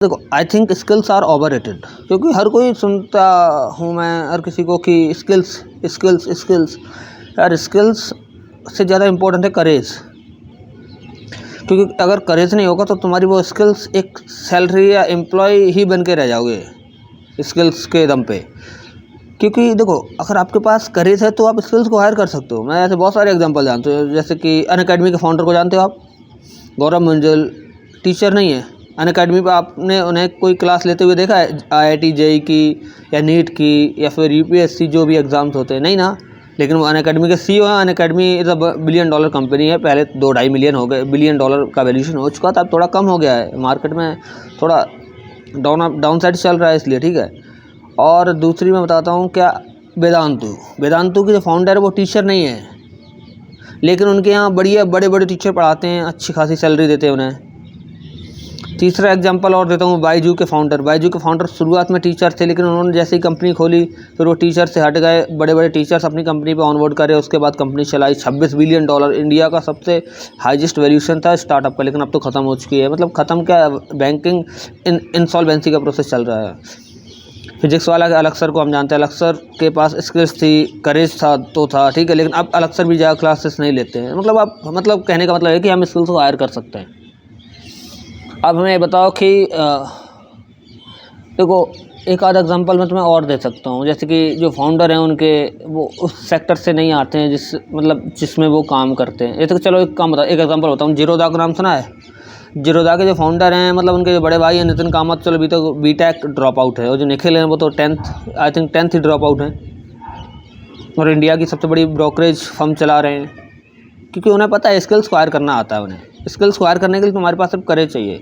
देखो, I think skills are overrated, क्योंकि हर कोई सुनता हूँ मैं हर किसी को कि स्किल्स स्किल्स स्किल्स। यार स्किल्स से ज़्यादा इम्पोर्टेंट है करेज, क्योंकि अगर करेज नहीं होगा तो तुम्हारी वो स्किल्स एक सैलरी या एम्प्लॉय ही बन के रह जाओगे स्किल्स के दम पे। क्योंकि देखो, अगर आपके पास करेज है तो आप स्किल्स को हायर कर सकते हो। मैं ऐसे बहुत सारे एग्जांपल जानते हो, जैसे कि अनअकैडमी के फाउंडर को जानते हो आप, गौरव मंजिल। टीचर नहीं है, अनअकैडमी पे आपने उन्हें कोई क्लास लेते हुए देखा है IIT जेई की या नीट की या फिर UPSC जो भी एग्ज़ाम्स होते हैं? नहीं ना। लेकिन वो अनअकैडमी के CEO हैं। Unacademy is a billion dollar company है। पहले 2-2.5 मिलियन हो गए, बिलियन डॉलर का वैल्यूशन हो चुका था, अब थोड़ा कम हो गया है, मार्केट में थोड़ा डाउन साइड चल रहा है इसलिए, ठीक है। और दूसरी मैं बताता हूँ क्या, वेदांतु के जो फाउंडर है वो टीचर नहीं है, लेकिन उनके यहाँ बढ़िया बड़े बड़े टीचर पढ़ाते हैं, अच्छी खासी सैलरी देते हैं उन्हें। तीसरा एग्जांपल और देता हूँ, बायजू के फाउंडर शुरुआत में टीचर थे, लेकिन उन्होंने जैसे ही कंपनी खोली फिर वो टीचर से हट गए, बड़े बड़े टीचर्स अपनी कंपनी पे ऑनबोर्ड करे, उसके बाद कंपनी चलाई। 26 बिलियन डॉलर इंडिया का सबसे हाईएस्ट वैल्यूशन था स्टार्टअप का, लेकिन अब तो ख़त्म हो चुकी है। मतलब ख़त्म क्या, बैंकिंग इंसॉल्वेंसी का प्रोसेस चल रहा है। फिजिक्स वाला अलग सर को हम जानते हैं, अलग सर के पास स्किल्स थी, करेज था तो था, ठीक है, लेकिन अब अलग सर भी ज़्यादा क्लासेस नहीं लेते हैं। मतलब कहने का मतलब है कि हम स्किल्स को हायर कर सकते हैं। अब हमें बताओ कि देखो, एक आध एग्जांपल मैं तुम्हें और दे सकता हूँ, जैसे कि जो फाउंडर हैं उनके वो उस सेक्टर से नहीं आते हैं जिसमें वो काम करते हैं। ये तो चलो एक एग्जांपल बताऊँ, जीरोधा का नाम सुना है? जीरोधा के जो फाउंडर हैं, मतलब उनके जो बड़े भाई हैं नितिन कामत, चलो अभी तो बीटेक ड्रॉप आउट है, और जो निखिल हैं वो तो 10th ही ड्रॉप आउट हैं, और इंडिया की सबसे बड़ी ब्रोकरेज फर्म चला रहे हैं, क्योंकि उन्हें पता है स्किल्स को हायर करना आता है। उन्हें स्किल्स को हायर करने के लिए तुम्हारे पास सिर्फ करेज चाहिए।